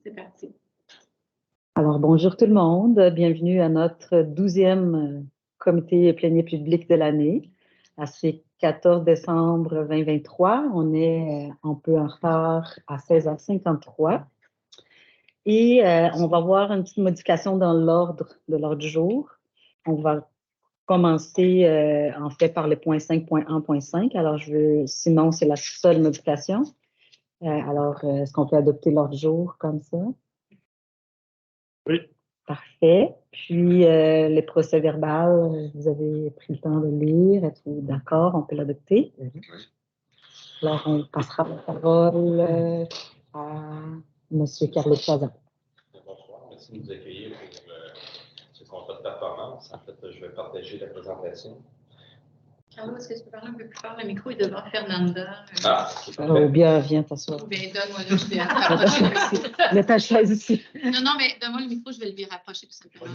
C'est parti. Alors, bonjour tout le monde. Bienvenue à notre 12e comité plénier public de l'année. À ce 14 décembre 2023, on est un peu en retard à 16h53. Et on va voir une petite modification dans l'ordre de l'ordre du jour. On va commencer en fait par le point 5.1.5. Alors, sinon, c'est la seule modification. Alors, est-ce qu'on peut adopter l'ordre du jour comme ça? Oui. Parfait. Puis, les procès-verbal, vous avez pris le temps de lire. Êtes-vous d'accord? On peut l'adopter? Oui. Alors, on passera la parole à M. Carlos Chazan. Bonsoir, merci de nous accueillir pour ce contrat de performance. En fait, je vais partager la présentation. Carlo, est-ce que tu peux parler un peu plus fort? Le micro est devant Fernanda. Ou bien, viens t'asseoir. Ou bien, donne-moi le je vais rapprocher. Mets ta chaise ici. Non, mais donne-moi le micro, je vais le rapprocher tout simplement.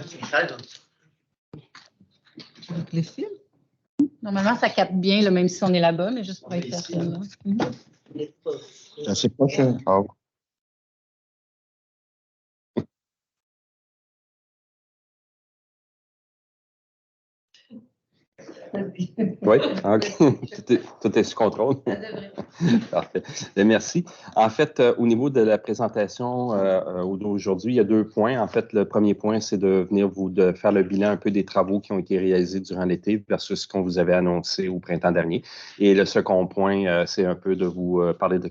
Avec les fils? Normalement, ça capte bien, là, même si on est là-bas, mais juste pour être certain. C'est pas ça. Oui, OK. Tout est sous contrôle. Parfait. Merci. En fait, au niveau de la présentation d'aujourd'hui, il y a 2 points. En fait, le premier point, c'est de venir de faire le bilan un peu des travaux qui ont été réalisés durant l'été versus ce qu'on vous avait annoncé au printemps dernier. Et le second point, c'est un peu de vous parler de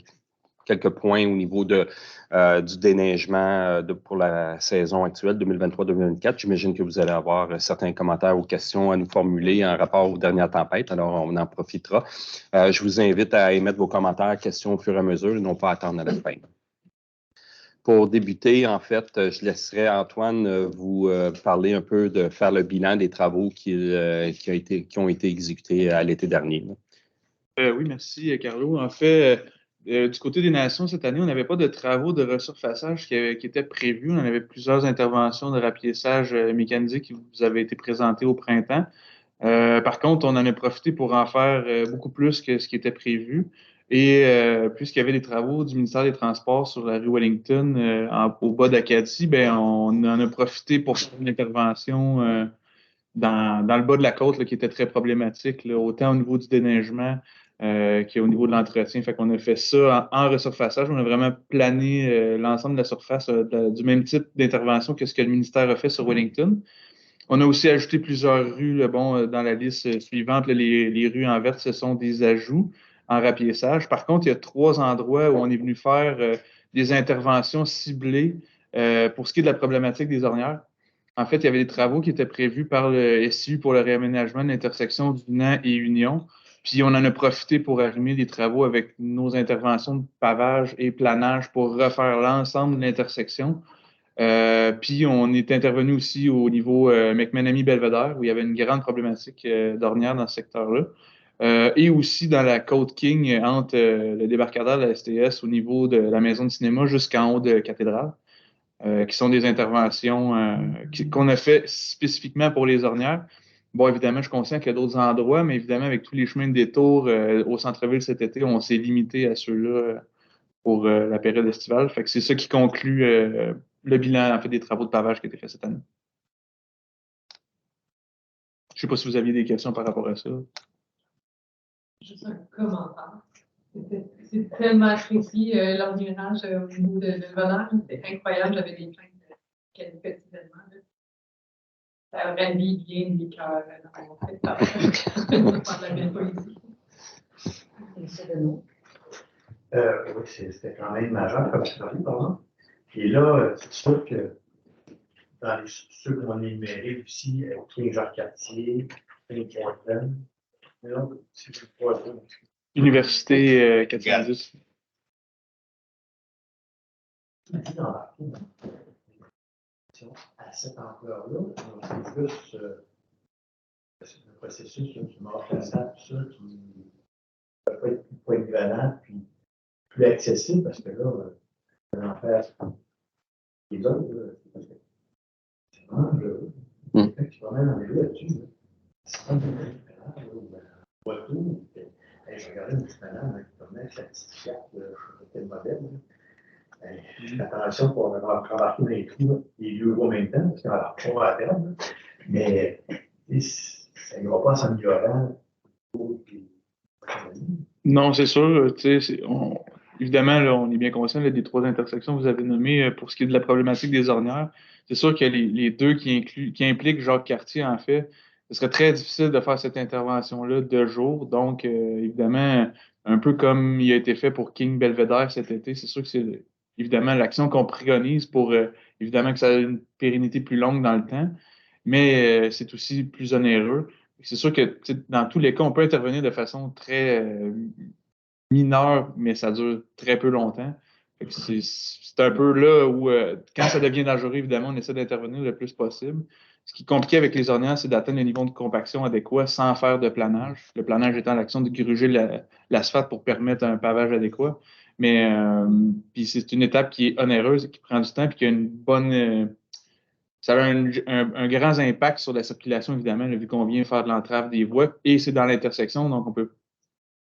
quelques points au niveau du déneigement pour la saison actuelle 2023-2024. J'imagine que vous allez avoir certains commentaires ou questions à nous formuler en rapport aux dernières tempêtes, alors on en profitera. Je vous invite à émettre vos commentaires, questions au fur et à mesure et non pas attendre à la fin. Pour débuter, en fait, je laisserai Antoine vous parler un peu de faire le bilan des travaux qui ont été exécutés à l'été dernier. Oui, merci, Carlo. En fait, du côté des Nations, cette année, on n'avait pas de travaux de resurfaçage qui étaient prévus. On avait plusieurs interventions de rapiessage mécanique qui vous avaient été présentées au printemps. Par contre, on en a profité pour en faire beaucoup plus que ce qui était prévu. Et puisqu'il y avait des travaux du ministère des Transports sur la rue Wellington, au bas d'Acadie, ben, on en a profité pour faire une intervention dans le bas de la côte là, qui était très problématique, là, autant au niveau du déneigement qu'au niveau de l'entretien. Fait qu'on a fait ça en resurfaçage. On a vraiment plané l'ensemble de la surface du même type d'intervention que ce que le ministère a fait sur Wellington. On a aussi ajouté plusieurs rues dans la liste suivante. Là, les rues en vert, ce sont des ajouts en rapiessage. Par contre, il y a 3 endroits où on est venu faire des interventions ciblées pour ce qui est de la problématique des ornières. En fait, il y avait des travaux qui étaient prévus par le SU pour le réaménagement de l'intersection d'Unan et Union. Puis, on en a profité pour arrimer des travaux avec nos interventions de pavage et planage pour refaire l'ensemble de l'intersection. Puis, on est intervenu aussi au niveau McMenamy-Belvedere, où il y avait une grande problématique d'ornière dans ce secteur-là. Et aussi dans la Côte-King, entre le débarcadère de la STS au niveau de la maison de cinéma jusqu'en haut de Cathédrale. Qui sont des interventions qu'on a fait spécifiquement pour les ornières. Bon, évidemment, je suis conscient qu'il y a d'autres endroits, mais évidemment, avec tous les chemins de détour au centre-ville cet été, on s'est limité à ceux-là pour la période estivale. Fait que c'est ça qui conclut le bilan en fait, des travaux de pavage qui ont été faits cette année. Je ne sais pas si vous aviez des questions par rapport à ça. Juste un commentaire. C'est tellement apprécié l'ordinage au niveau de Valère. C'est incroyable. J'avais des plaintes qualitativement. Ça rallie bien les cœurs dans mon secteur. Par la belle poésie. Oui, c'était quand même majeur comme story, par exemple. Et là, c'est sûr que dans ceux qu'on a énumérés aussi, King Jacques-Cartier, King Portland, c'est pas ça. Université 90. À cette ampleur-là, c'est plus le processus du mort classable, tout ça, qui ne peut pas être plus polyvalent, puis plus accessible, parce que là, on va en faire les autres, parce que c'est vraiment le tu vas même en jouer là-dessus. C'est pas une différence, ou je regardais une petite madame qui prenait sa petite fiat, je sais pas quel modèle. Attention pour embarquer dans les trous, les deux roues en même temps, parce qu'on va à terme. Mais ça ne va pas s'améliorer. Non, c'est sûr. Évidemment, là, on est bien conscient là, des trois intersections que vous avez nommées pour ce qui est de la problématique des ornières. C'est sûr que les deux qui impliquent Jacques Cartier, en fait, ce serait très difficile de faire cette intervention-là de jour. Donc, évidemment, un peu comme il a été fait pour King Belvedere cet été, c'est sûr que c'est évidemment l'action qu'on préconise pour évidemment que ça ait une pérennité plus longue dans le temps, mais c'est aussi plus onéreux. C'est sûr que dans tous les cas, on peut intervenir de façon très mineure, mais ça dure très peu longtemps. C'est un peu là où, quand ça devient dangereux, évidemment, on essaie d'intervenir le plus possible. Ce qui est compliqué avec les ornières, c'est d'atteindre le niveau de compaction adéquat sans faire de planage. Le planage étant l'action de gruger l'asphalte pour permettre un pavage adéquat. Mais puis c'est une étape qui est onéreuse, qui prend du temps, puis qui a une bonne. Ça a un grand impact sur la circulation, évidemment, là, vu qu'on vient faire de l'entrave des voies, et c'est dans l'intersection, donc on peut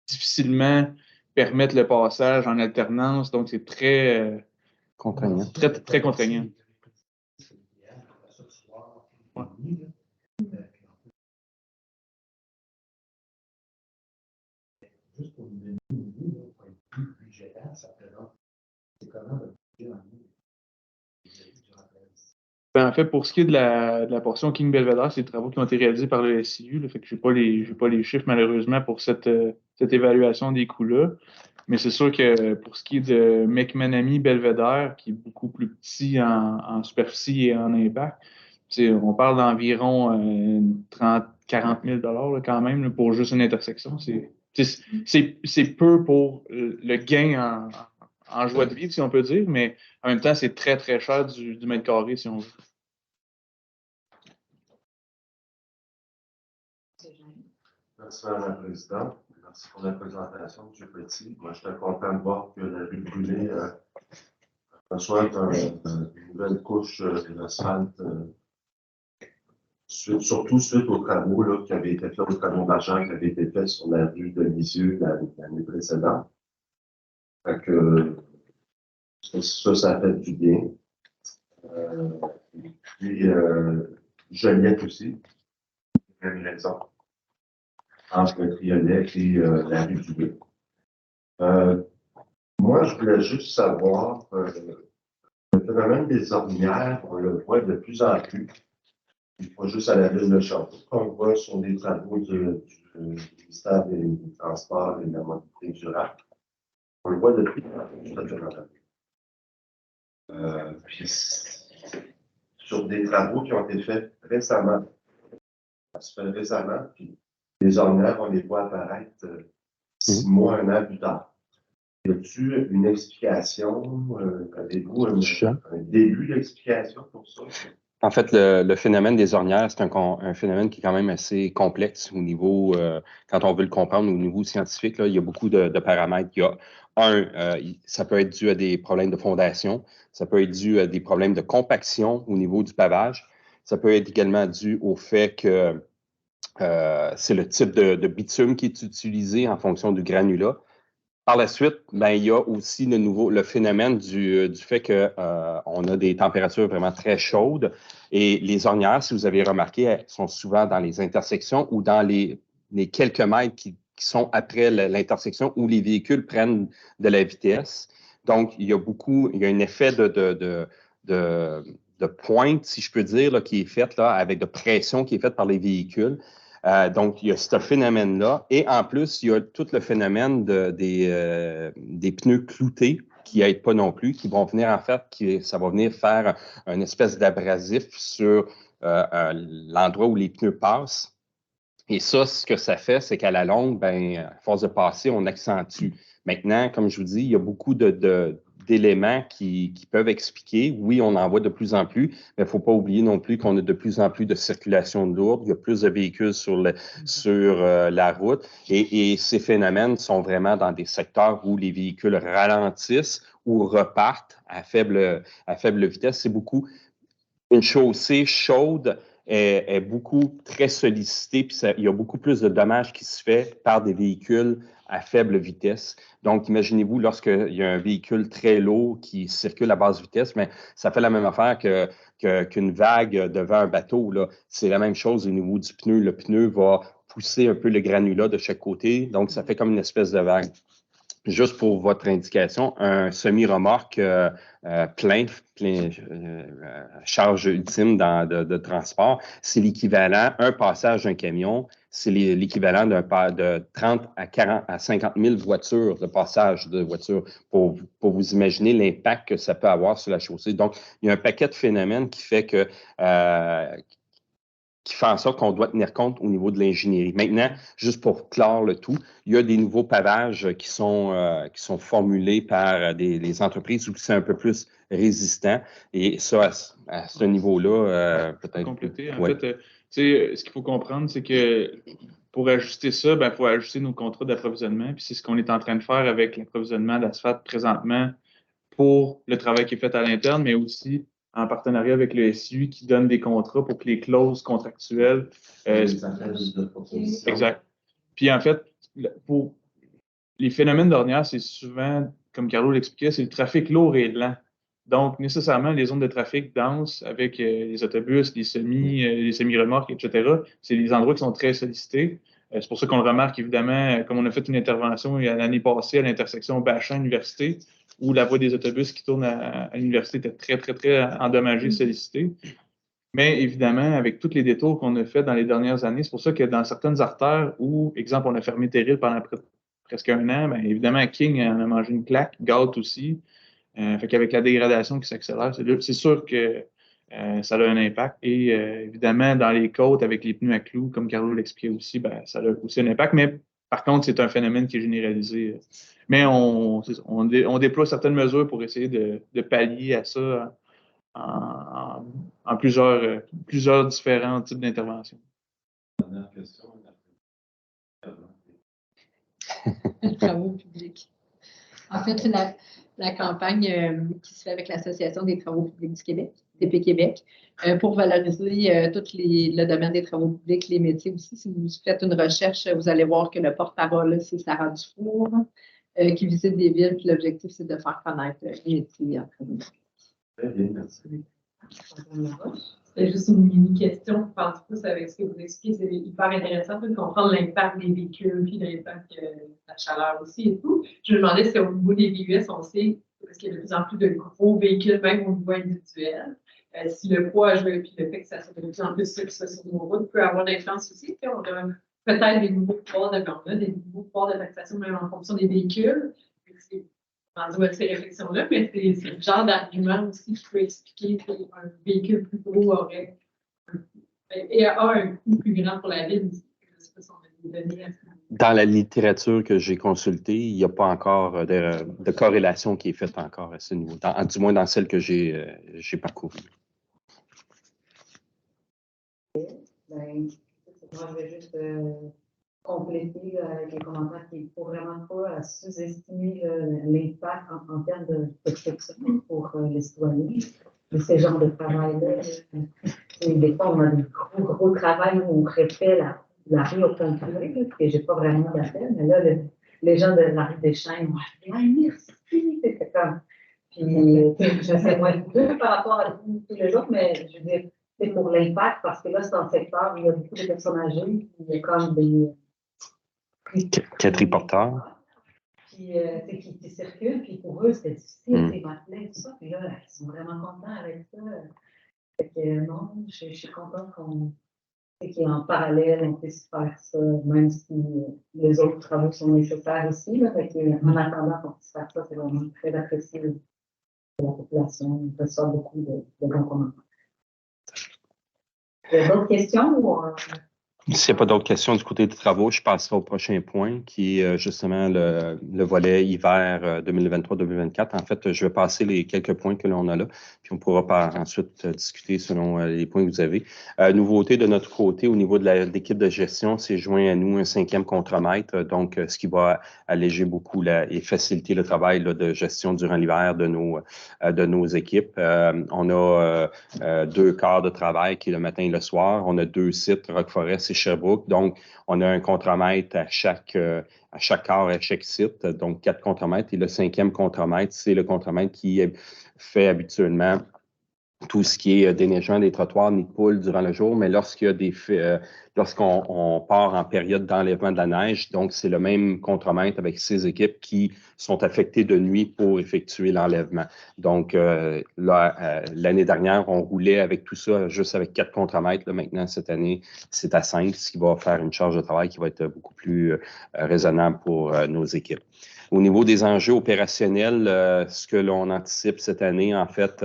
difficilement permettre le passage en alternance, donc c'est très Contraignant. Très contraignant. Ouais. Juste pour nous donner une idée, pour être plus budgétaire, ça présente. C'est comment votre budget en ligne? En fait, pour ce qui est de la portion King Belvedere, c'est des travaux qui ont été réalisés par le SIU. Là, fait que je n'ai pas les chiffres, malheureusement, pour cette évaluation des coûts-là. Mais c'est sûr que pour ce qui est de McManamy Belvedere, qui est beaucoup plus petit en superficie et en impact, on parle d'environ 40 000 là, quand même là, pour juste une intersection. C'est peu pour le gain en joie de vivre, si on peut dire, mais en même temps, c'est très, très cher du mètre carré, si on veut. Merci, Mme la Présidente. Merci pour la présentation, M. Petit. Moi, je suis content de voir que la rue Brûlée reçoit une nouvelle couche d'asphalte, surtout suite aux travaux là, qui avaient été faits, aux travaux d'argent qui avaient été faits sur la rue de Lisieux l'année précédente. Fait que ça a fait du bien. Puis, Joliette aussi, une raison. Entre le Triolet et la rue du Bleu. Moi, je voulais juste savoir, le phénomène des ornières, on le voit de plus en plus, pas juste à la ville de Château, qu'on voit sur des travaux du ministère des Transports et de la mobilité durable. On le voit de plus en plus dans la ville. Puis, sur des travaux qui ont été faits récemment, ça se fait récemment, puis les ornières, on les voit apparaître 6 mois, 1 an plus tard. Y a-t-il une explication? Avez-vous un début d'explication pour ça? En fait, le phénomène des ornières, c'est un phénomène qui est quand même assez complexe au niveau, quand on veut le comprendre au niveau scientifique, là, il y a beaucoup de paramètres. Il y a ça peut être dû à des problèmes de fondation, ça peut être dû à des problèmes de compaction au niveau du pavage, ça peut être également dû au fait que c'est le type de bitume qui est utilisé en fonction du granulat. Par la suite, ben, il y a aussi le phénomène du fait qu'on a des températures vraiment très chaudes et les ornières, si vous avez remarqué, elles sont souvent dans les intersections ou dans les quelques mètres qui sont après l'intersection où les véhicules prennent de la vitesse. Donc, il y a un effet de pointe, si je peux dire, là, qui est fait là, avec de pression qui est faite par les véhicules. Donc, il y a ce phénomène-là. Et en plus, il y a tout le phénomène des pneus cloutés qui n'aident pas non plus, qui vont venir, en fait, ça va venir faire une espèce d'abrasif sur l'endroit où les pneus passent. Et ça, ce que ça fait, c'est qu'à la longue, ben, à force de passer, on accentue. Maintenant, comme je vous dis, il y a beaucoup d'éléments qui peuvent expliquer. Oui, on en voit de plus en plus, mais il ne faut pas oublier non plus qu'on a de plus en plus de circulation lourde. Il y a plus de véhicules sur la route. Et ces phénomènes sont vraiment dans des secteurs où les véhicules ralentissent ou repartent à faible vitesse. C'est beaucoup une chaussée chaude est beaucoup très sollicitée, puis il y a beaucoup plus de dommages qui se fait par des véhicules à faible vitesse. Donc, imaginez-vous, lorsqu'il y a un véhicule très lourd qui circule à basse vitesse, mais ça fait la même affaire qu'une vague devant un bateau. C'est la même chose au niveau du pneu. Le pneu va pousser un peu le granulat de chaque côté, donc ça fait comme une espèce de vague. Juste pour votre indication, un semi-remorque plein charge ultime de transport, c'est l'équivalent, un passage d'un camion, c'est l'équivalent de 30 à 40 à 50 000 voitures, de passage de voitures, pour vous imaginer l'impact que ça peut avoir sur la chaussée. Donc, il y a un paquet de phénomènes qui fait que qui fait en sorte qu'on doit tenir compte au niveau de l'ingénierie. Maintenant, juste pour clore le tout, il y a des nouveaux pavages qui sont formulés par des entreprises où c'est un peu plus résistant. Et ça, à ce niveau-là, peut-être... Compléter. En fait, ce qu'il faut comprendre, c'est que pour ajuster ça, il faut ajuster nos contrats d'approvisionnement. Puis c'est ce qu'on est en train de faire avec l'approvisionnement d'asphalte présentement pour le travail qui est fait à l'interne, mais aussi en partenariat avec le SU qui donne des contrats pour que les clauses contractuelles. Exact. Puis en fait, pour les phénomènes d'ornière, c'est souvent, comme Carlo l'expliquait, c'est le trafic lourd et lent. Donc, nécessairement, les zones de trafic denses avec les autobus, les semi-remorques, etc., c'est des endroits qui sont très sollicités. C'est pour ça qu'on le remarque, évidemment, comme on a fait une intervention l'année passée à l'intersection Bachin-Université, où la voie des autobus qui tourne à l'université était très, très, très endommagée, sollicitée. Mais évidemment, avec tous les détours qu'on a fait dans les dernières années, c'est pour ça que dans certaines artères où, exemple, on a fermé Terril pendant presque un an, bien évidemment, King en a mangé une claque, Galt aussi. Fait qu'avec la dégradation qui s'accélère, c'est sûr que ça a un impact. Et évidemment, dans les côtes, avec les pneus à clous, comme Carlo l'expliquait aussi, ça a aussi un impact. Mais par contre, c'est un phénomène qui est généralisé. Mais on déploie certaines mesures pour essayer de pallier à ça en plusieurs différents types d'interventions. Les travaux publics. En fait, c'est la campagne qui se fait avec l'Association des travaux publics du Québec, TP Québec, pour valoriser tout le domaine des travaux publics, les métiers aussi. Si vous faites une recherche, vous allez voir que le porte-parole, c'est Sarah Dufour, qui visite des villes, puis l'objectif, c'est de faire connaître les métiers en travaux publics. Très bien, merci. C'est juste une mini-question pour faire plus avec ce que vous expliquez. C'est hyper intéressant de comprendre l'impact des véhicules, puis l'impact de la chaleur aussi et tout. Je me demandais si au niveau des VUS, on sait, parce qu'il y a de plus en plus de gros véhicules, même au niveau individuel, si le poids a joué, puis le fait que ça soit de plus en plus sur nos routes peut avoir d'influence aussi. On a peut-être des nouveaux pouvoirs des nouveaux pouvoirs de taxation, même en fonction des véhicules. Avec ces réflexions-là, mais c'est le genre d'argument aussi qui peut expliquer qu'un véhicule plus gros a un coût plus grand pour la ville. Je ne sais pas si on a des données à ça. Dans la littérature que j'ai consultée, il n'y a pas encore de corrélation qui est faite encore à ce niveau, du moins dans celle que j'ai parcourue. Moi, je vais juste compléter avec les commentaires qu'il ne faut vraiment pas sous-estimer l'impact en termes de protection pour les citoyens. Mais ce genre de travail-là, des fois, on a des gros travail où on refait la rue au complet, et je n'ai pas vraiment d'appel, mais là, les gens de la rue des Chênes m'ont dit « Ah, merci! » C'était comme... Puis, je sais moins par rapport à tous les autres, mais je veux dire, c'est pour l'impact, parce que là, c'est un secteur où il y a beaucoup de personnes âgées, puis il y a comme des... Quadriporteurs. Puis, qui circulent, puis pour eux, c'était difficile, ces matelas, tout ça, puis là, ils sont vraiment contents avec ça. Fait que non, je suis contente qu'en parallèle, on puisse faire ça, même si les autres travaux sont nécessaires aussi. Là, fait que, en attendant qu'on puisse faire ça, c'est vraiment très apprécié de la population. On reçoit beaucoup de bons commentaires. Il y a d'autres questions ou S'il n'y a pas d'autres questions du côté des travaux, je passerai au prochain point, qui est justement le volet hiver 2023-2024. En fait, je vais passer les quelques points que l'on a là, puis on pourra ensuite discuter selon les points que vous avez. Nouveauté de notre côté, au niveau de l'équipe de gestion, c'est joint à nous un 5e contremaître, donc ce qui va alléger beaucoup et faciliter le travail là, de gestion durant l'hiver de nos équipes. On a 2 quarts de travail qui est le matin et le soir. On a 2 sites, Roqueforest et Sherbrooke. Donc, on a un contremaître à chaque quart, à chaque site, donc 4 contremaîtres. Et le 5e contremaître, c'est le contremaître qui fait habituellement tout ce qui est déneigement des trottoirs, nids de poules durant le jour, mais lorsqu'il y a lorsqu'on part en période d'enlèvement de la neige, donc c'est le même contremaître avec 6 équipes qui sont affectées de nuit pour effectuer l'enlèvement. Donc l'année dernière, on roulait avec tout ça juste avec 4 contremaîtres. Là, maintenant, cette année, c'est à 5, ce qui va faire une charge de travail qui va être beaucoup plus raisonnable pour nos équipes. Au niveau des enjeux opérationnels, ce que l'on anticipe cette année, en fait,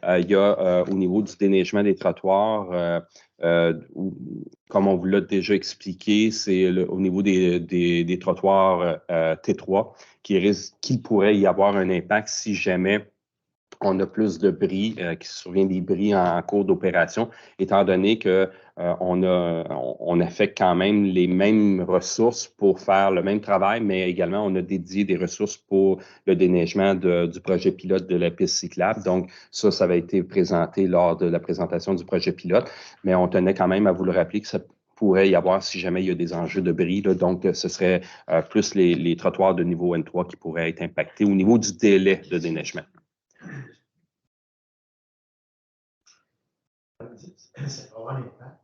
il y a au niveau du déneigement des trottoirs, comme on vous l'a déjà expliqué, c'est au niveau des trottoirs T3 qu'il pourrait y avoir un impact si jamais on a plus de bris, qui se souvient des bris en cours d'opération, étant donné que on affecte quand même les mêmes ressources pour faire le même travail, mais également on a dédié des ressources pour le déneigement du projet pilote de la piste cyclable. Donc, ça va été présenté lors de la présentation du projet pilote, mais on tenait quand même à vous le rappeler que ça pourrait y avoir si jamais il y a des enjeux de bris. Là. Donc, ce serait plus les trottoirs de niveau N3 qui pourraient être impactés au niveau du délai de déneigement. Ça va avoir un impact.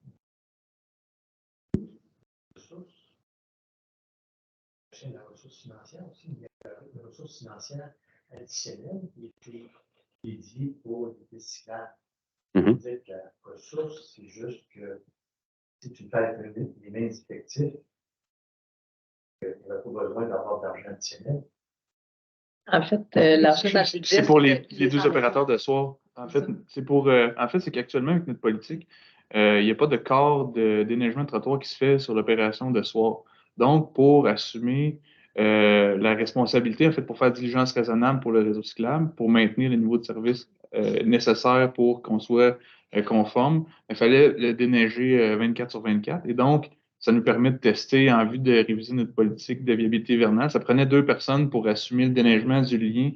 La ressource financière aussi, il y a une ressource financière additionnelle qui est dédiée pour les pistes cyclables. C'est-à-dire que la ressource, c'est juste que si tu fais les mêmes effectifs, il n'y a pas besoin d'avoir d'argent additionnel. En fait, c'est pour les 2 opérateurs de soir. En fait, c'est qu'actuellement, avec notre politique, il n'y a pas de quart de déneigement de trottoir qui se fait sur l'opération de soir. Donc, pour assumer la responsabilité, en fait, pour faire diligence raisonnable pour le réseau cyclable, pour maintenir le niveau de service nécessaire pour qu'on soit conforme, il fallait le déneiger 24 sur 24. Et donc, ça nous permet de tester en vue de réviser notre politique de viabilité hivernale. Ça prenait 2 personnes pour assumer le déneigement du lien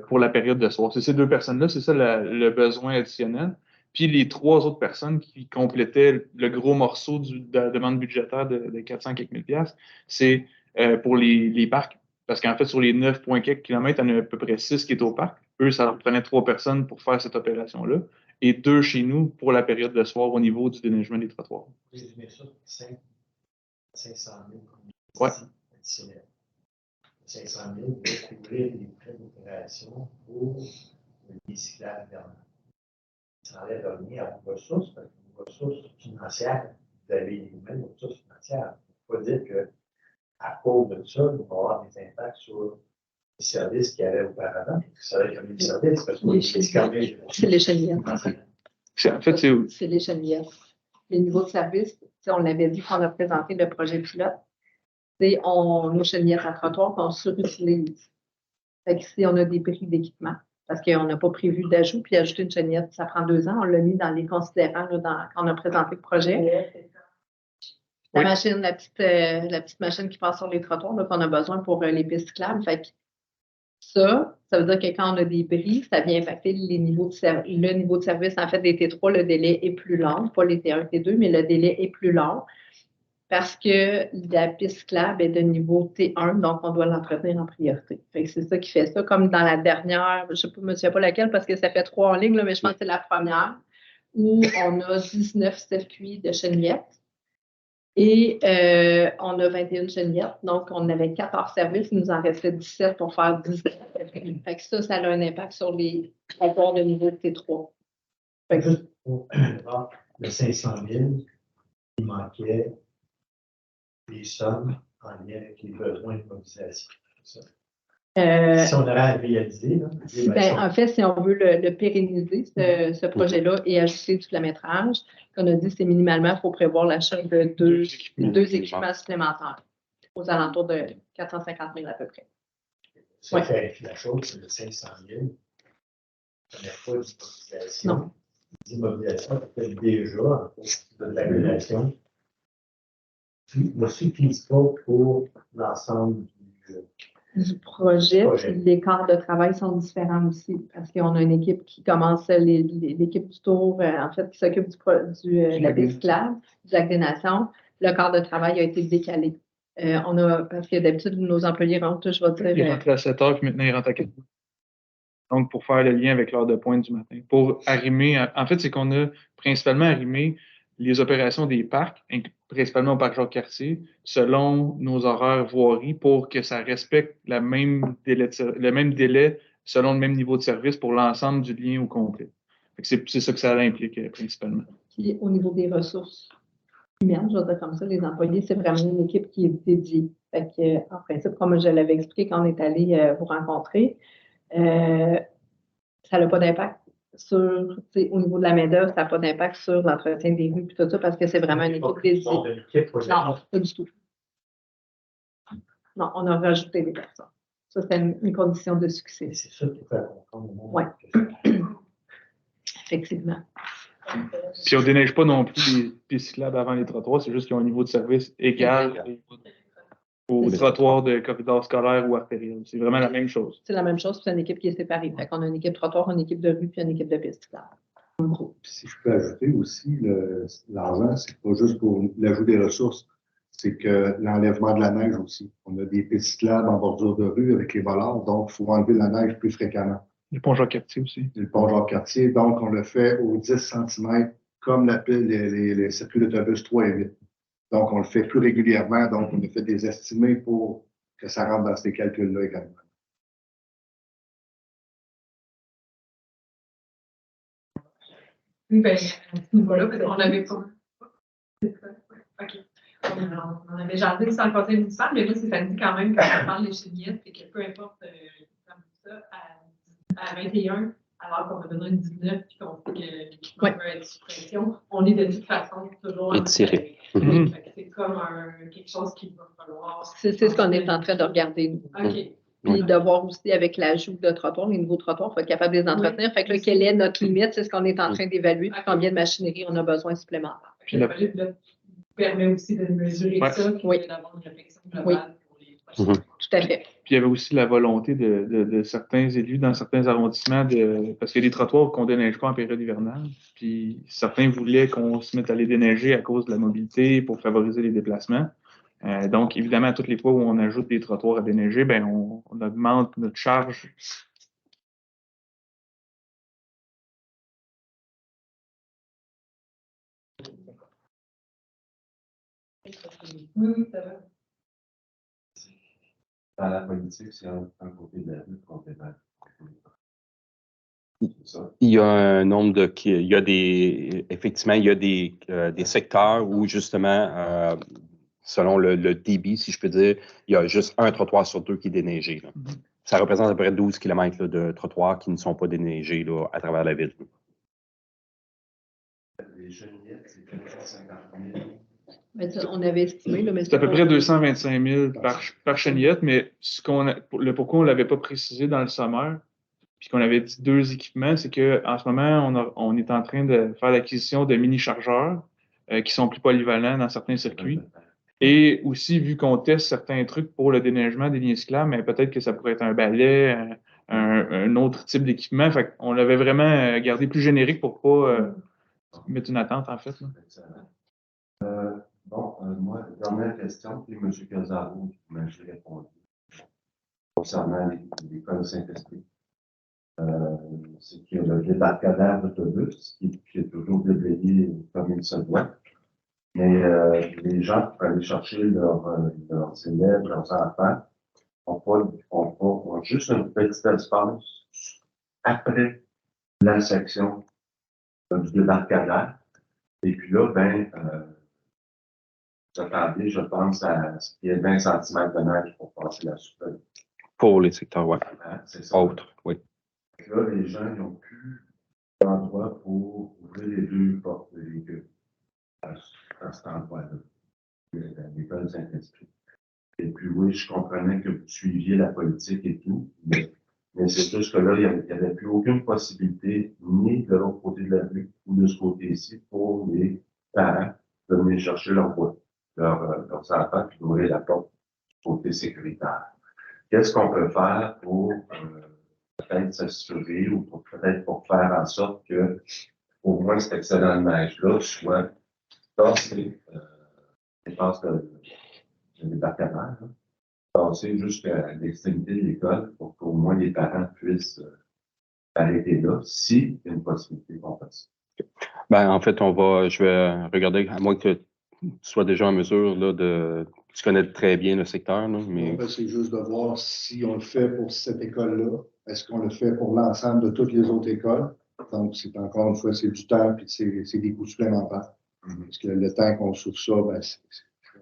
pour la période de soir. C'est ces 2 personnes-là, c'est ça le besoin additionnel. Puis les 3 autres personnes qui complétaient le gros morceau de la demande budgétaire de 400 quelques mille piastres, c'est pour les parcs. Parce qu'en fait, sur les 9 quelques kilomètres, il y en a à peu près 6 qui est au parc. Eux, ça leur prenait 3 personnes pour faire cette opération-là. Et 2 chez nous pour la période de soir au niveau du déneigement des trottoirs. Vous résumer ça, 500 000 additionnels. 500 000 pour couvrir les frais d'opération pour les cyclables hivernales. Ça n'enlève rien à vos ressources, parce que vos ressources financières, vous avez les mêmes ressources financières. Il ne faut pas dire qu'à cause de ça, il va y avoir des impacts sur les services qu'il y avait auparavant. Ça va être comme les services, parce que c'est l'échelle. En fait, c'est l'échelle. Les niveaux de service, on l'avait dit quand on a présenté le projet pilote, nos chenillettes à trottoir, on surutilise. Fait que si on a des prix d'équipement, parce qu'on n'a pas prévu d'ajout, puis ajouter une chenillette, ça prend 2 ans, on l'a mis dans les considérants quand on a présenté le projet. La machine, la petite machine qui passe sur les trottoirs, qu'on a besoin pour les pistes cyclables. Fait que ça veut dire que quand on a des bris, ça vient impacter le niveau de service. En fait, des T3, le délai est plus long, pas les T1, T2, mais le délai est plus long parce que la piste cyclable est de niveau T1, donc on doit l'entretenir en priorité. Fait que c'est ça qui fait ça, comme dans la dernière, je ne me souviens pas laquelle parce que ça fait 3 en ligne, là, mais je pense que c'est la première, où on a 19 circuits de chenillettes. Et on a 21 chenillettes, donc on avait 14 services, il nous en restait 17 pour faire 19. Fait que ça a un impact sur les rapports de niveau de T3. Fait que juste pour le 500 000, il manquait des sommes en lien avec les besoins de mobilisation. Si on aurait à réaliser, là, En fait, si on veut le pérenniser, ce projet-là, et ajouter du kilométrage, qu'on a dit, c'est minimalement, il faut prévoir l'achat de deux équipements supplémentaires, aux alentours de 450 000 à peu près. ça clarifie la chose, c'est le 500 000. On n'a pas d'immobilisation. Non. L'immobilisation, peut-être déjà, en fait, de l'agglomération. Aussi, qui se faut pour l'ensemble du projet. Puis les quarts de travail sont différents aussi, parce qu'on a une équipe qui commence, l'équipe du tour, en fait, qui s'occupe de la piste cyclable, du lac des Nations. Le quart de travail a été décalé. Parce que d'habitude, nos employés rentrent, je vais dire. Ils rentrent à 7 heures, puis maintenant, ils rentrent à 4 heures. Donc, pour faire le lien avec l'heure de pointe du matin. Pour arrimer, en fait, c'est qu'on a principalement arrimé les opérations des parcs, principalement au parc Jacques-Cartier, selon nos horaires voirie pour que ça respecte le même délai selon le même niveau de service pour l'ensemble du lien au complet. C'est ça que ça implique principalement. Puis au niveau des ressources humaines, je vais dire comme ça, les employés, c'est vraiment une équipe qui est dédiée. Fait que, en principe, comme je l'avais expliqué quand on est allé vous rencontrer, ça n'a pas d'impact au niveau de la main-d'œuvre, ça n'a pas d'impact sur l'entretien des rues et tout ça, parce que c'est vraiment une équipe dédiée. Non, pas du tout. Non, on a rajouté des personnes. Ça, c'est une condition de succès. C'est ça qui fait comprendre. Oui. Effectivement. Puis on ne déneige pas non plus les pistes cyclables avant les trottoirs, c'est juste qu'ils ont un niveau de service égal au trottoir de corridor scolaire ou artériel. C'est vraiment la même chose. C'est la même chose, puis c'est une équipe qui est séparée. Fait qu'on a une équipe trottoir, une équipe de rue, puis une équipe de piste cyclable. Si je peux ajouter aussi, l'argent, c'est pas juste pour l'ajout des ressources, c'est que l'enlèvement de la neige aussi. On a des pistes cyclables en bordure de rue avec les voleurs, donc il faut enlever la neige plus fréquemment. Le pont Jacques-Cartier aussi. Le pont Jacques-Cartier, donc on le fait aux 10 cm comme les circuits d'autobus 3 et 8. Donc, on le fait plus régulièrement, donc on a fait des estimés pour que ça rentre dans ces calculs-là également. Oui, bien, à ce niveau-là, parce qu'on n'avait pas. OK. On avait jasé sans le conseil municipal, mais là, c'est samedi quand même quand on parle des chémiettes, et que peu importe comme ça, à 21, alors qu'on va donner une 19 puis qu'on sait que l'équipement peut être sous pression, on est de toute façon toujours étiré. C'est comme quelque chose qu'il va falloir. C'est ce qu'on est en train de regarder, nous. OK. Puis de voir aussi avec l'ajout de trottoirs, les nouveaux trottoirs, il faut être capable de les entretenir. Oui. Fait que là, quelle est notre limite? C'est ce qu'on est en train d'évaluer, puis combien de machinerie on a besoin supplémentaire. Puis le permet aussi de mesurer ça, puis d'avoir une réflexion globale pour les prochaines. Tout à fait. Puis il y avait aussi la volonté de certains élus dans certains arrondissements, parce qu'il y a des trottoirs qu'on ne déneige pas en période hivernale. Puis certains voulaient qu'on se mette à les déneiger à cause de la mobilité pour favoriser les déplacements. Donc, évidemment, à toutes les fois où on ajoute des trottoirs à déneiger, ben on augmente notre charge. Oui, ça va. Dans la politique, c'est un côté de la rue qu'on fait mal. Il y a un nombre effectivement, il y a des secteurs où, justement, selon le débit, si je peux dire, il y a juste un trottoir sur deux qui est déneigé. Là. Ça représente à peu près 12 km de trottoirs qui ne sont pas déneigés là, à travers la ville. Les Genevièves, c'est 450 000. On avait estimé. C'est à peu près 225 000 par chenillette, mais pourquoi on ne l'avait pas précisé dans le sommaire, puis qu'on avait dit 2 équipements, c'est qu'en ce moment, on est en train de faire l'acquisition de mini-chargeurs qui sont plus polyvalents dans certains circuits. Et aussi, vu qu'on teste certains trucs pour le déneigement des lignes cyclables, mais peut-être que ça pourrait être un balai, un autre type d'équipement. Fait qu'on l'avait vraiment gardé plus générique pour pas mettre une attente, en fait. Moi, dernière question, puis M. Casaro m'a répondu concernant l'école Saint-Esprit. C'est qu'il y a le débarcadère d'autobus qui est toujours déblayé comme il se doit. Mais les gens qui peuvent aller chercher leurs élèves, leurs enfants, ont juste un petit espace après la section du débarcadère. Et puis là, vous attendez, je pense, à ce qu'il y ait 20 cm de neige pour passer la soupe. Pour les secteurs, oui. C'est ça. Autres, oui. Là, les gens n'ont plus d'endroit pour ouvrir les deux portes de véhicules à cet endroit-là, l'école Saint-Esprit. Et puis oui, je comprenais que vous suiviez la politique et tout, mais c'est juste que là, il n'y avait plus aucune possibilité, ni de l'autre côté de la rue, ou de ce côté-ci, pour les parents de venir chercher leurs enfants, puis d'ouvrir la porte du côté sécuritaire. Qu'est-ce qu'on peut faire pour peut-être s'assurer ou peut-être pour faire en sorte que au moins cet excellent de neige-là soit tassé, je pense que le débarquement, tassé jusqu'à l'extrémité de l'école pour qu'au moins les parents puissent arrêter là, s'il y a une possibilité qu'on fasse. Ben, en fait, je vais regarder, à moins que tu sois déjà en mesure là, tu connais très bien le secteur, là, mais. C'est juste de voir si on le fait pour cette école-là. Est-ce qu'on le fait pour l'ensemble de toutes les autres écoles? Donc, c'est encore une fois, c'est du temps puis c'est des coûts supplémentaires. Parce que le temps qu'on souffre ça, ben,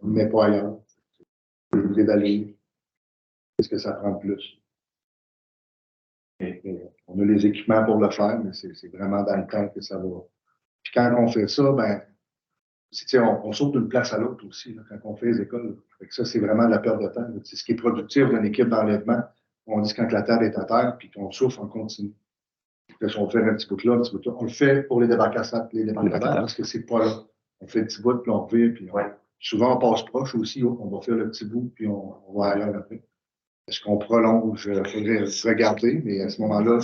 on ne le met pas ailleurs. Je vous évaluer. Qu'est-ce que ça prend de plus? On a les équipements pour le faire, mais c'est vraiment dans le temps que ça va. Puis quand on fait ça, ben, on saute d'une place à l'autre aussi, là, quand on fait les écoles. Fait que ça, c'est vraiment de la perte de temps. C'est ce qui est productif d'une équipe d'enlèvement. On dit quand la table est à terre, puis qu'on souffle, on continue. Puis si on fait un petit bout là, un petit bout là. On le fait pour les débarcadères, parce que c'est pas là. On fait le petit bout, puis on revient, puis souvent on passe proche aussi. On va faire le petit bout, puis on va ailleurs après. Est-ce qu'on prolonge? Il faudrait regarder, mais à ce moment-là,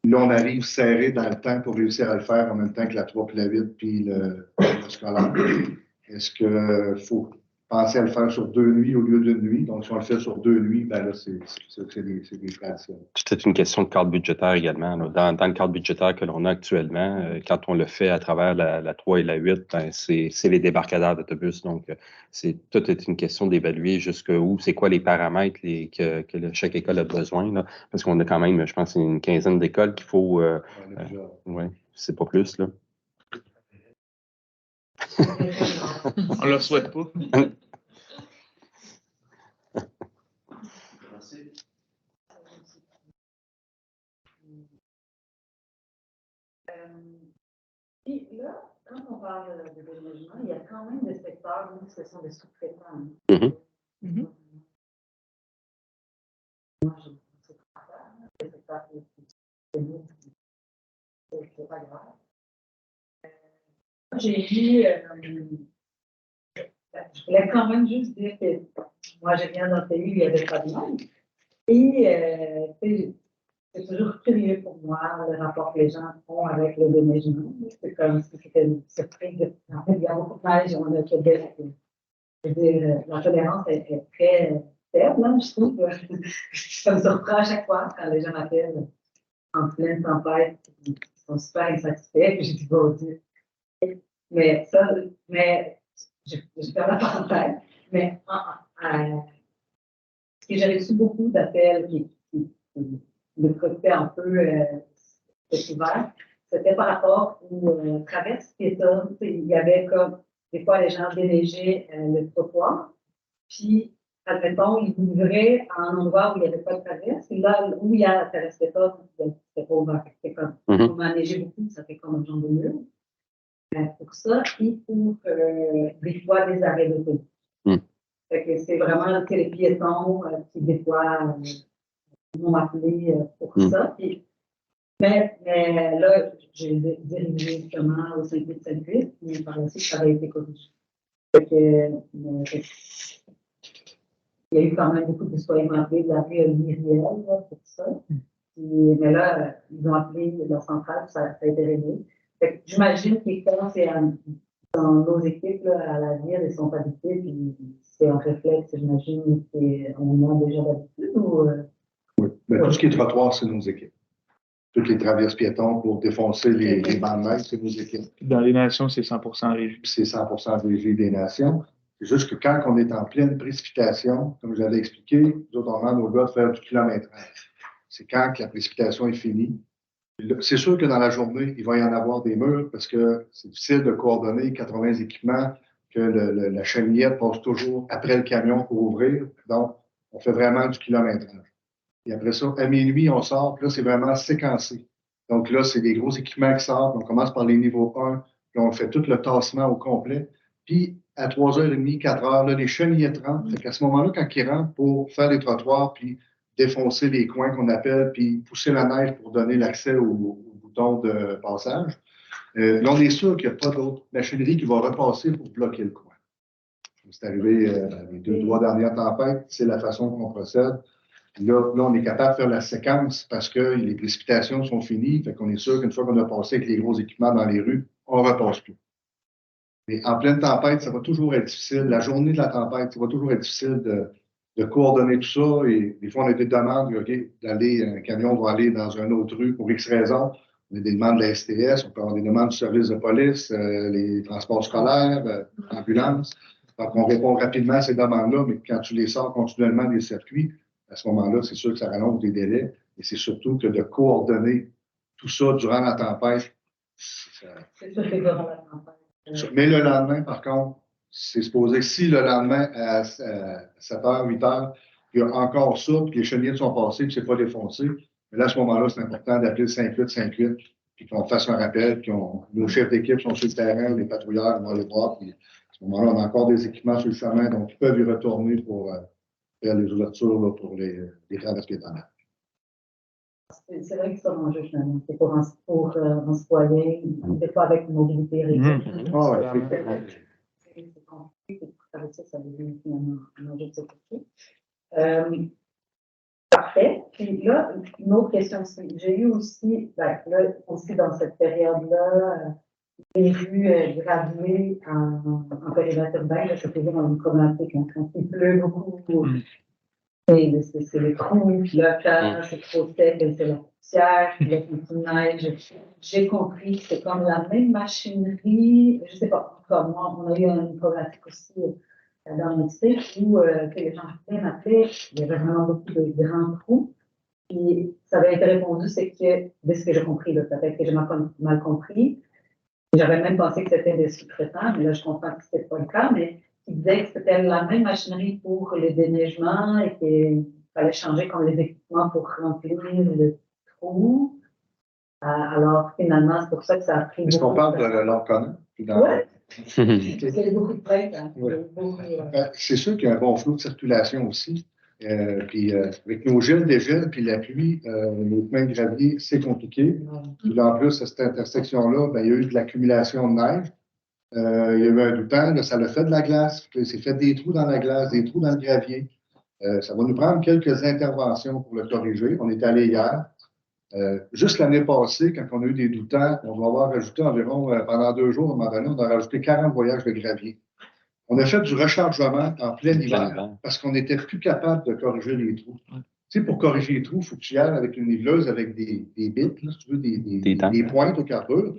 là, on arrive serré dans le temps pour réussir à le faire en même temps que la 3 puis la 8 puis le scolaire. Est-ce qu'il faut penser à le faire sur 2 nuits au lieu d'une nuit? Donc, si on le fait sur 2 nuits, ben là, c'est des traditions. C'est une question de cadre budgétaire également. Là. Dans le cadre budgétaire que l'on a actuellement, quand on le fait à travers la 3 et la 8, ben, c'est les débarcadères d'autobus. Donc, tout est une question d'évaluer jusqu'où, c'est quoi les paramètres que chaque école a besoin. Là, parce qu'on a quand même, je pense, une quinzaine d'écoles qu'il faut. Oui, c'est pas plus. Là. On ne leur souhaite pas. Merci. Et là, quand on parle de déménagement, il y a quand même des secteurs où ce sont des sous-traitants. Moi, je ne sais pas faire. Des secteurs qui c'est pas grave. J'ai vu, je voulais quand même juste dire que moi, je viens d'un pays où il n'y avait pas de langue. Et c'est toujours curieux pour moi le rapport que les gens ont avec le déneigement. C'est comme si c'était une surprise. En fait, il y a beaucoup de neige au Québec. Je veux dire, la tolérance est très faible, hein, je trouve. Ça me surprend à chaque fois quand les gens m'appellent en pleine tempête. Ils sont super insatisfaits. Puis je dis, bon Dieu. Mais je perds la parenthèse. Mais ce que j'avais reçu beaucoup d'appels qui me préoccupaient un peu cet hiver, c'était par rapport aux traverses piétonnes. Il y avait comme, des fois, les gens déneigeaient le trottoir, puis, admettons, ils ouvraient à un endroit où il n'y avait pas de traverse, et là, où il y a la traverse piétonne, c'était pas ouvert. C'était comme, on m'a neigé beaucoup, ça fait comme un genre de mur. Pour ça, et pour des fois des arrêts d'autobus. C'est vraiment les piétons qui, des fois, m'ont appelé pour ça. Puis, mais là, j'ai dirigé justement au 5858, mais par la suite, ça avait été corrigé. Il y a eu quand même beaucoup de citoyens appelés de la rue Myriel pour ça. Mais là, ils ont appelé leur centrale, ça a été réglé. J'imagine que quand c'est dans nos équipes là, à l'avenir, ils sont habitués, puis c'est un réflexe, j'imagine, qu'on a déjà d'habitude ou. Oui, mais tout ce qui est trottoir, c'est nos équipes. Toutes les traverses piétons pour défoncer les bancs de neige, c'est nos équipes. Dans les nations, c'est 100% régie. C'est 100% régie des nations. C'est juste que quand on est en pleine précipitation, comme je l'avais expliqué, nous autres, on demande aux gars de faire du kilométrage. C'est quand que la précipitation est finie. C'est sûr que dans la journée, il va y en avoir des murs parce que c'est difficile de coordonner 80 équipements, que la cheminette passe toujours après le camion pour ouvrir. Donc, on fait vraiment du kilométrage. Et après ça, à minuit, on sort, puis là, c'est vraiment séquencé. Donc là, c'est des gros équipements qui sortent. On commence par les niveaux 1, puis on fait tout le tassement au complet. Puis à 3h30, 4h, là, les chenillettes rentrent. Fait qu'à ce moment-là, quand ils rentrent pour faire des trottoirs, puis défoncer les coins qu'on appelle, puis pousser la neige pour donner l'accès au bouton de passage, là, on est sûr qu'il n'y a pas d'autre machinerie qui va repasser pour bloquer le coin. C'est arrivé les 2-3 dernières tempêtes, c'est la façon qu'on procède. Là, on est capable de faire la séquence parce que les précipitations sont finies. Fait qu'on est sûr qu'une fois qu'on a passé avec les gros équipements dans les rues, on ne repasse plus. Mais en pleine tempête, ça va toujours être difficile. La journée de la tempête, ça va toujours être difficile de coordonner tout ça. Et des fois, on a des demandes, un camion va aller dans une autre rue pour X raisons. On a des demandes de la STS, on peut avoir des demandes du service de police, les transports scolaires, ambulances. Donc, on répond rapidement à ces demandes-là, mais quand tu les sors continuellement des circuits, à ce moment-là, c'est sûr que ça rallonge des délais. Et c'est surtout que de coordonner tout ça durant la tempête. C'est sûr que durant la tempête. Mais le lendemain, par contre, c'est supposé, si le lendemain, à 7h, 8h, il y a encore ça, puis les chenillettes sont passées, puis c'est pas défoncé, mais là, à ce moment-là, c'est important d'appeler le 5858, puis qu'on fasse un rappel, puis nos chefs d'équipe sont sur le terrain, les patrouilleurs vont aller voir, puis à ce moment-là, on a encore des équipements sur le chemin, donc ils peuvent y retourner pour faire les ouvertures là, pour les traverses piétonnaires. C'est vrai que c'est un enjeu finalement. C'est pour un citoyen, des fois avec une mobilité réduite. C'est compliqué, ça devient finalement un enjeu de sécurité. Parfait. Puis là, une autre question aussi. J'ai eu aussi, là, aussi dans cette période-là, des rues gravées en périmètre urbain. C'est toujours une problématique quand il pleut beaucoup. C'est les trous, puis là, quand c'est trop sec, c'est la poussière, puis là, c'est une neige. J'ai compris que c'est comme la même machinerie, je ne sais pas, comme moi, on a eu une problématique aussi dans le site où que les gens m'appelaient, il y avait vraiment beaucoup de grands trous. Puis ça avait été répondu, c'est que, de ce que j'ai compris, peut-être que j'ai mal compris, j'avais même pensé que c'était des sous-traitants, mais là, je comprends que ce n'était pas le cas, mais ils disaient que c'était la même machinerie pour le déneigement et qu'il fallait changer comme les équipements pour remplir le trou. Alors, finalement, c'est pour ça que ça a pris. Est-ce qu'on parle de l'Orcona? Oui. C'est beaucoup de plaintes. Hein. C'est sûr qu'il y a un bon flot de circulation aussi. Puis avec nos gels, dégels, puis la pluie, nos chemins de gravier, c'est compliqué. Puis là, en plus, à cette intersection-là, il y a eu de l'accumulation de neige. Il y a eu un doutant, là, ça l'a fait de la glace. Il s'est fait des trous dans la glace, des trous dans le gravier. Ça va nous prendre quelques interventions pour le corriger. On est allé hier. Juste l'année passée, quand on a eu des doutants, on va avoir rajouté environ, pendant 2 jours, à un moment donné, on a rajouté 40 voyages de gravier. On a fait du rechargement en plein hiver parce qu'on n'était plus capable de corriger les trous. Tu sais, pour corriger les trous, il faut que tu y ailles avec une niveleuse, avec des bits, là, si tu veux, des pointes au carbure.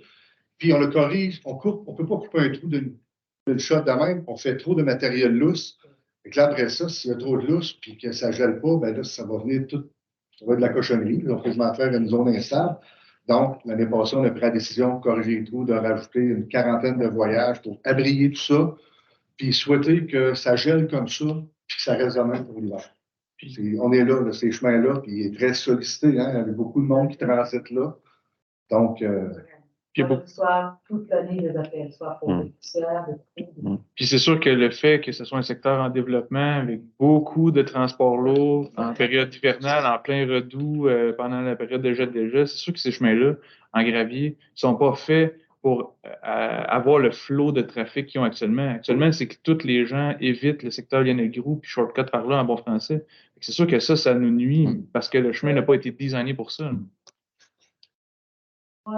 Puis on le corrige, on coupe, on ne peut pas couper un trou d'une shot de même, on fait trop de matériel lousse. Et là, après ça, s'il y a trop de lousse puis que ça ne gèle pas, là, ça va venir tout, ça va être de la cochonnerie. On va quasiment faire une zone instable. Donc, l'année passée, on a pris la décision de corriger les trous, de rajouter une 40aine de voyages pour abrier tout ça, puis souhaiter que ça gèle comme ça, puis que ça reste de même pour l'hiver. On est là, ces chemins-là, puis il est très sollicité, hein, il y avait beaucoup de monde qui transite là. Donc, soit toute l'année des appels, soit pour les poussières, Puis c'est sûr que le fait que ce soit un secteur en développement avec beaucoup de transports lourds en période hivernale, en plein redoux, pendant la période de jet de gel, c'est sûr que ces chemins-là, en gravier, ne sont pas faits pour avoir le flot de trafic qu'ils ont actuellement. Actuellement, c'est que tous les gens évitent le secteur Lionel-Groulx puis shortcut par là en bon français. C'est sûr que ça nous nuit parce que le chemin n'a pas été designé pour ça. Oui.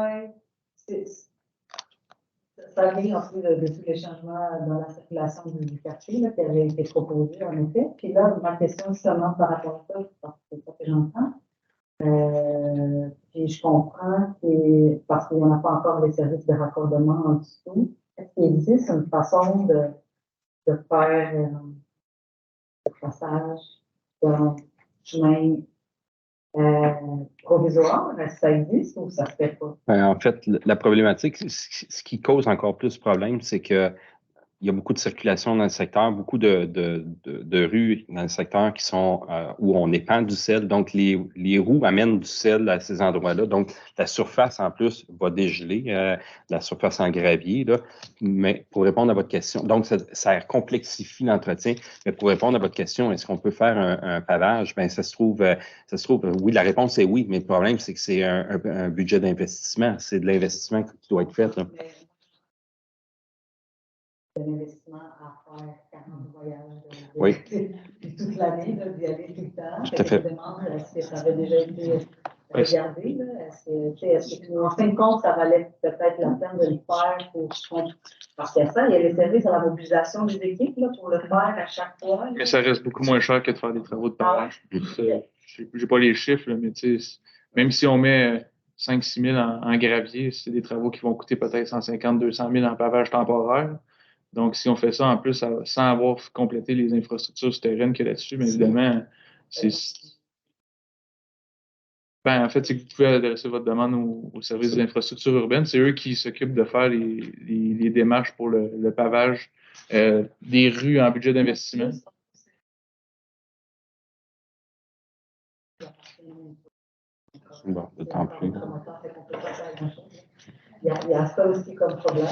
Ça vient en plus de tous les changements dans la circulation du quartier là, qui avait été proposé, en effet. Puis là, ma question justement par rapport à ça, parce que c'est ça que j'entends. Puis je comprends que, parce qu'il n'y en a pas encore les services de raccordement en dessous, est-ce qu'il existe une façon de faire le passage d'un chemin provisoire? Est-ce que ça existe ou ça ne se fait pas? En fait, la problématique, ce qui cause encore plus de problème, c'est que il y a beaucoup de circulation dans le secteur, beaucoup de rues dans le secteur qui sont où on épand du sel. Donc, les roues amènent du sel à ces endroits-là. Donc, la surface, en plus, va dégeler, la surface en gravier. Là. Mais pour répondre à votre question, donc, ça complexifie l'entretien. Mais pour répondre à votre question, est-ce qu'on peut faire un pavage? Bien, ça se trouve, oui, la réponse est oui, mais le problème, c'est que c'est un budget d'investissement. C'est de l'investissement qui doit être fait. Là. De l'investissement à faire 40 voyages oui. toute l'année, d'y aller tout le temps. Tout à fait. Je me demande, est-ce que ça avait déjà été regardé? Est-ce qu'en fin de compte, ça valait peut-être la peine de le faire parce qu'il y a ça, il y a les services à la mobilisation des équipes là, pour le faire à chaque fois. Là. Mais ça reste beaucoup moins cher que de faire des travaux de pavage. Je n'ai pas les chiffres, là, mais même si on met 5-6 000 en gravier, c'est des travaux qui vont coûter peut-être 150-200 000 en pavage temporaire. Donc, si on fait ça en plus sans avoir complété les infrastructures souterraines qu'il y a là-dessus, mais évidemment, en fait, c'est que vous pouvez adresser votre demande au service des infrastructures urbaines. C'est eux qui s'occupent de faire les démarches pour le pavage des rues en budget d'investissement. Bon, d'autant plus. Il y a ça aussi comme problème,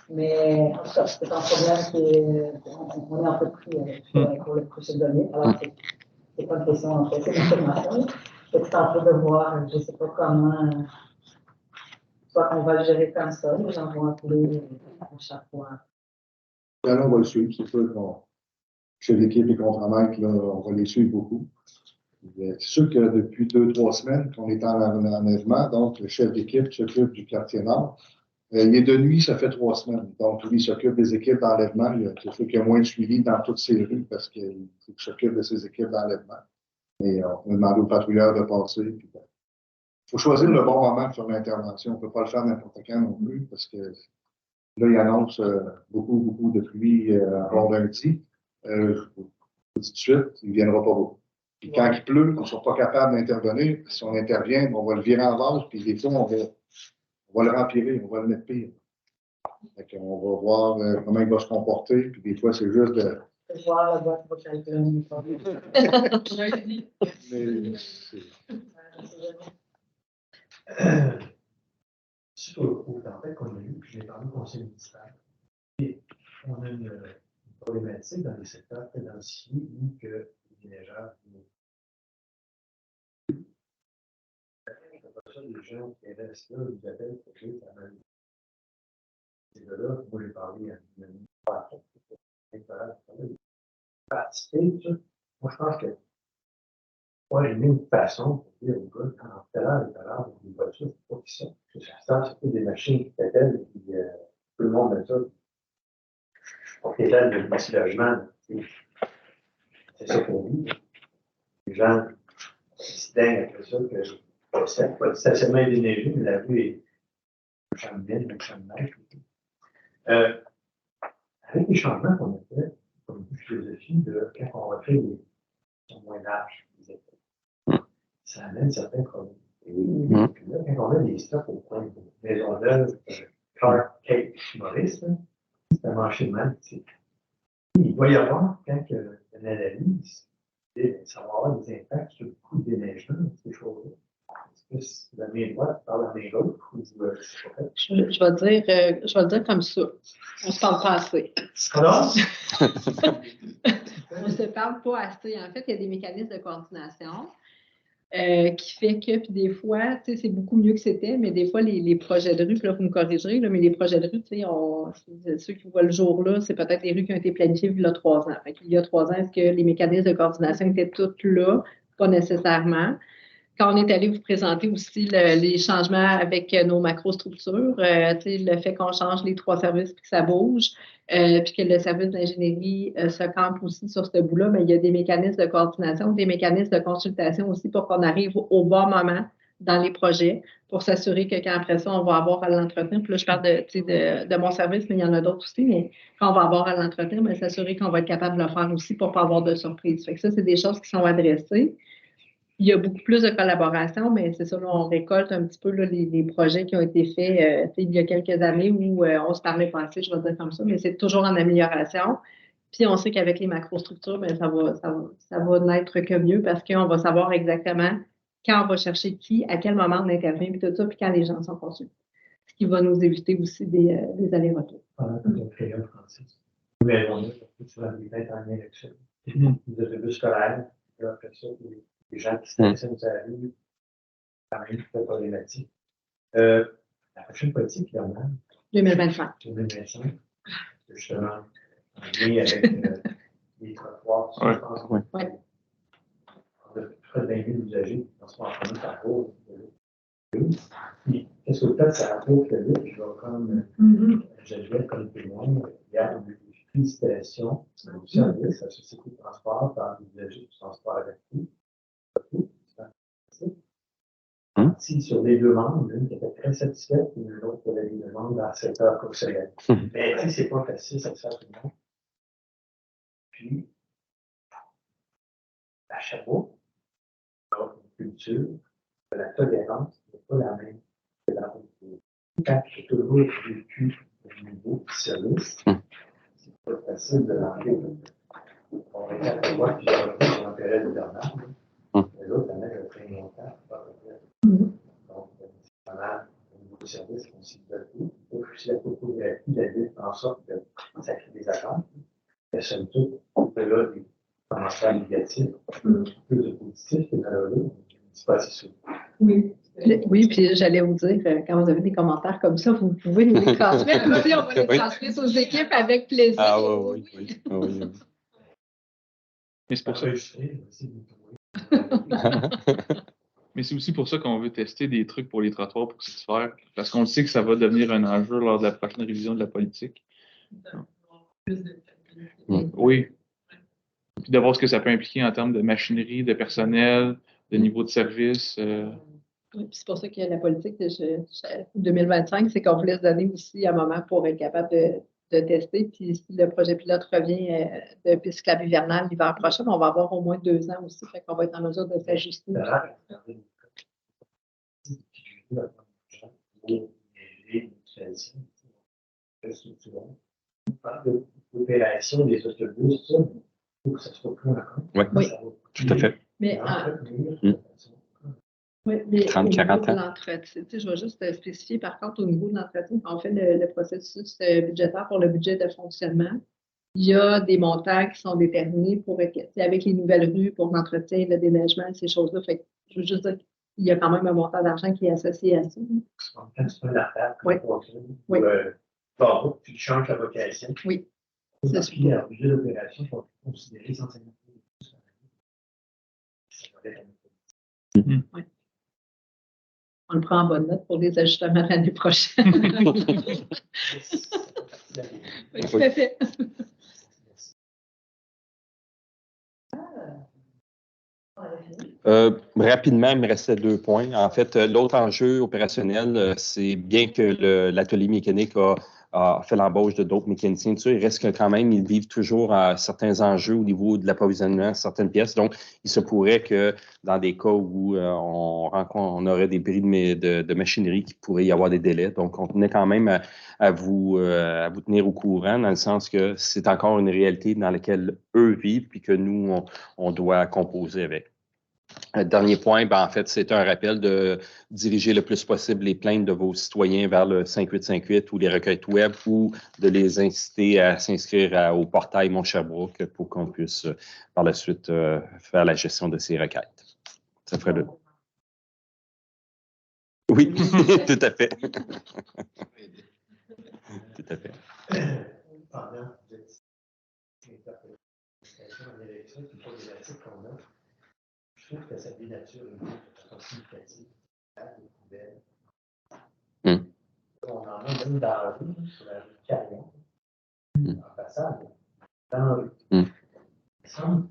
mais en tout cas, c'est un problème on est un peu pris pour le projet de données. Alors, c'est pas une question en fait, c'est une information. C'est un peu de voir, je ne sais pas comment, soit on va le gérer comme ça, les gens vont appeler à chaque fois. Alors, on va le suivre, c'est sûr qu'on, chez l'équipe et contre-maître, on va les suivre beaucoup. C'est sûr que depuis 2-3 semaines qu'on est en enlèvement, donc le chef d'équipe s'occupe du quartier nord. Il est de nuit, ça fait 3 semaines. Donc, lui, il s'occupe des équipes d'enlèvement. C'est sûr qu'il y a moins de suivi dans toutes ces rues parce qu'il s'occupe de ces équipes d'enlèvement. Et on a demandé aux patrouilleurs de passer. Il faut choisir le bon moment pour l'intervention. On ne peut pas le faire n'importe quand non plus parce que là, il annonce beaucoup de pluie avant lundi. Je vous dis tout de suite, il ne viendra pas beaucoup. Puis quand il pleut, on ne sera pas capable d'intervenir. Si on intervient, on va le virer en vase, puis des fois, on va le rempirer, on va le mettre pire. On va voir comment il va se comporter, puis des fois, c'est juste de. Voir la boîte vocale. Sur le coup, en fait, qu'on a eu, puis j'ai parlé au conseil municipal. Et on a une problématique dans les secteurs financiers où que les déneigeurs. Les gens qui restent là, ils appellent pour que ça m'a. C'est de là, moi j'ai parlé à une amie participer, ça. Moi je pense que moi j'ai mis une façon pour dire aux gars, quand tout à l'heure, des voitures, c'est pas qu'ils sont. C'est pas des machines qui t'appellent et puis tout le monde a ça. Je suis propriétaire de petit logement. C'est ça pour nous. Les gens se dinguent après ça que c'est pas stationnement déneigé, mais la rue est un champ de mine, un champ de neige. Avec les changements qu'on a fait, comme une philosophie de quand on refait les sont moins larges, ça amène certains problèmes. Puis là, quand on a des stocks au coin de Maisonneuve, Clark, Kate, Maurice, c'est un marché de même. Il va y avoir, quand il y a une analyse, ça va avoir des impacts sur le coût de déneigement, ces choses-là. Est-ce que la main droite par la main gauche ou je vais le dire comme ça. On se parle pas assez. Alors? On se parle pas assez. En fait, il y a des mécanismes de coordination qui fait que, puis des fois, tu sais, c'est beaucoup mieux que c'était, mais des fois, les projets de rue, puis là, vous me corrigerez, là, mais les projets de rue, tu sais, ceux qui voient le jour là, c'est peut-être les rues qui ont été planifiées il y a 3 ans. Fait qu'il y a 3 ans, est-ce que les mécanismes de coordination étaient tous là? Pas nécessairement. Quand on est allé vous présenter aussi les changements avec nos macrostructures, le fait qu'on change les 3 services puis que ça bouge, puis que le service d'ingénierie se campe aussi sur ce bout-là, mais il y a des mécanismes de coordination, des mécanismes de consultation aussi pour qu'on arrive au bon moment dans les projets pour s'assurer que quand après ça, on va avoir à l'entretenir. Puis là, je parle de mon service, mais il y en a d'autres aussi, mais quand on va avoir à l'entretenir, s'assurer qu'on va être capable de le faire aussi pour ne pas avoir de surprise. Fait que ça, c'est des choses qui sont adressées. il y a beaucoup plus de collaboration, mais c'est ça, là, on récolte un petit peu là, les projets qui ont été faits il y a quelques années où on se parlait pas assez, je vais dire comme ça, mais c'est toujours en amélioration. Puis on sait qu'avec les macrostructures, ben, ça va n'être que mieux parce qu'on va savoir exactement quand on va chercher qui, à quel moment on intervient, puis tout ça, puis quand les gens sont conçus. Ce qui va nous éviter aussi des allers-retours. Pendant que notre période Francis. Mais on a souvent des têtes en élection. Des autobus scolaires, puis après ça, les gens qui stationnent sur la rue, quand même, c'est problématique. La prochaine politique, il y en a. 2025. 2025. Justement, en lien avec les trottoirs, ça, je pense. Oui. Ouais. On a près de 20 000 usagers dans ce moment par jour. Puis, qu'est-ce que vous faites, ça rapporte que là, je vais prendre Geneviève comme témoin. Il y a des félicitations au service, à la société de transport, par les usagers du transport avec vous. Si sur les demandes, l'une qui était très satisfaite, et une autre qui avait des demandes dans le secteur professionnel. Mais tu sais, c'est pas facile, ça se fait tout le monde. Puis, à Chabot, dans une culture, la tolérance n'est pas la même que dans l'autre. Quand j'ai toujours vécu au niveau du service, c'est pas facile de l'enlever. On regarde à voir puis j'ai en période de Bernard. Mais l'autre, la neige a pris longtemps. Donc, c'est mal au niveau du service, on s'y donne tout. Il faut aussi la topographie de la ville en sorte que ça crée des attentes. Mais somme toute, au-delà des commentaires négatifs, plus de positifs que malheureux, c'est pas assez souvent. Oui. Oui, puis j'allais vous dire, quand vous avez des commentaires comme ça, vous pouvez nous les transmettre aussi. On va les transmettre aux équipes avec plaisir. Ah oui. Mais c'est pour ça. Mais c'est aussi pour ça qu'on veut tester des trucs pour les trottoirs pour se faire, parce qu'on sait que ça va devenir un enjeu lors de la prochaine révision de la politique. Oui. Puis de voir ce que ça peut impliquer en termes de machinerie, de personnel, de niveau de service. Oui, puis c'est pour ça que la politique de 2025, c'est qu'on voulait se donner aussi un moment pour être capable de tester. Puis si le projet pilote revient de piste cyclable hivernale l'hiver prochain, on va avoir au moins 2 ans aussi. Fait qu'on va être en mesure de s'ajuster. L'opération des autobus, ça, il faut que ça soit plus encore. Oui, tout à fait. Mais, oui, 30-40 ans. l'entretien, je vais juste spécifier, par contre, au niveau de l'entretien, quand on fait le processus budgétaire pour le budget de fonctionnement, il y a des montants qui sont déterminés pour avec les nouvelles rues, pour l'entretien, le déneigement, ces choses-là. Fait que, je veux juste dire qu'il y a quand même un montant d'argent qui est associé à ça. Quand tu fais l'affaire, oui. Tu changes la vocation. Oui. C'est ce qui est le budget d'opération pour considérer essentiellement. Oui. On le prend en bonne note pour les ajustements l'année prochaine. Oui, tout à fait. Rapidement, il me restait 2 points. En fait, l'autre enjeu opérationnel, c'est bien que l'atelier mécanique a fait l'embauche de d'autres mécaniciens, il reste que quand même, ils vivent toujours à certains enjeux au niveau de l'approvisionnement de certaines pièces. Donc, il se pourrait que dans des cas où on aurait des bris de machinerie, qu'il pourrait y avoir des délais. Donc, on tenait quand même à vous tenir au courant, dans le sens que c'est encore une réalité dans laquelle eux vivent, puis que nous, on doit composer avec. Dernier point, en fait, c'est un rappel de diriger le plus possible les plaintes de vos citoyens vers le 5858 ou les requêtes web ou de les inciter à s'inscrire au portail Mon Sherbrooke pour qu'on puisse par la suite faire la gestion de ces requêtes. Ça ferait le... Oui, tout à fait. Tout à fait. Pendant l'élection, puis pour les articles qu'on a, je trouve que ça dénature une vie de façon significative. Des poubelles. On en a même dans la rue, sur la rue Carillon, en passade, dans la rue. Il semble,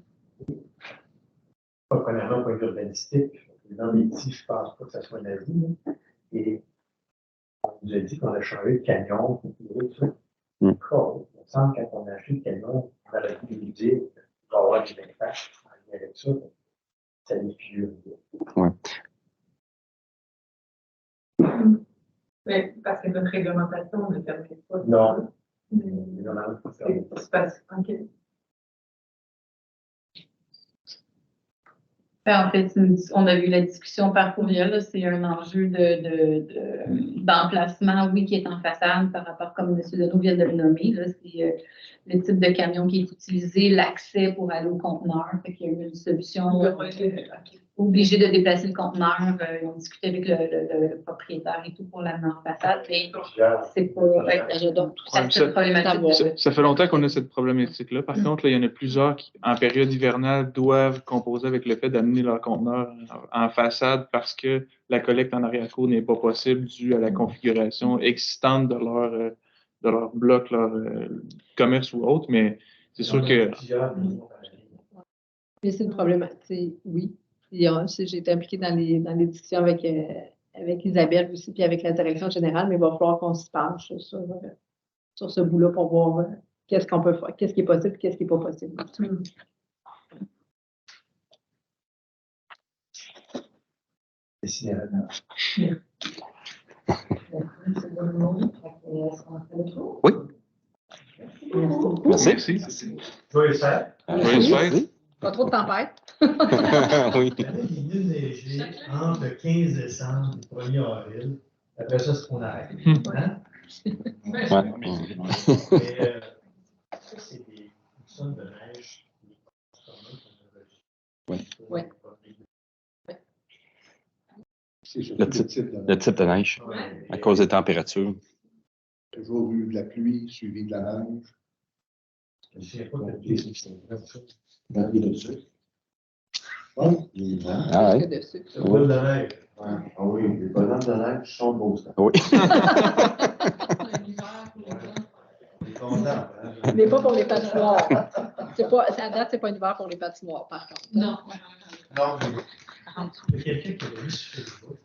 pas premièrement, point urbanistique, dans les petits, je ne pense pas que ça soit nazi. Et on nous a dit qu'on a changé de camion, tout ça. Il me semble que quand on a acheté le camion, on aurait pu lui dire qu'il va y avoir des impacts avec ça. Ça n'est plus. Mais parce que notre réglementation ne permet pas. Non. C'est pas OK. En fait, on a eu la discussion par courriel, là, c'est un enjeu d'emplacement, oui, qui est en façade par rapport, comme M. Leroux vient de le nommer, là, c'est le type de camion qui est utilisé, l'accès pour aller au conteneur. Fait qu'il y a eu une solution obligé de déplacer le conteneur. Ils ont discuté avec le propriétaire et tout pour l'amener en façade, mais c'est pas donc tout ça, cette problématique. Ça fait longtemps qu'on a cette problématique-là. Par contre, là, il y en a plusieurs qui, en période hivernale, doivent composer avec le fait d'amener leur conteneur en façade parce que la collecte en arrière-cour n'est pas possible dû à la configuration existante de leur bloc, leur commerce ou autre. Mais c'est sûr que. Mais c'est une problématique, oui. J'ai été impliquée dans les discussions avec Isabelle aussi, puis avec la direction générale, mais il va falloir qu'on se penche sur ce bout-là pour voir qu'est-ce qu'on peut faire, qu'est-ce qui est possible et qu'est-ce qui n'est pas possible. Oui. Merci. Merci. Joyeux fête. Joyeuse fête. Pas trop de tempête. Oui. L'année des nuits neigées entre le 15 décembre et le 1er avril. Après ça, c'est qu'on arrête. Hein? Ouais. Mais ça, c'est des sommes de neige. Oui. C'est surtout Le type de neige, à cause des températures. Toujours eu de la pluie suivie de la neige. Je ne sais pas de Ah ouais. C'est boule de neige. Ah oui, les bonhommes de neige sont beaux, ça. Oui. Mais pas pour les patinoires. À date, c'est pas un hiver pour les patinoires, par contre. Non. Non, mais il y a quelqu'un qui a vu sur Facebook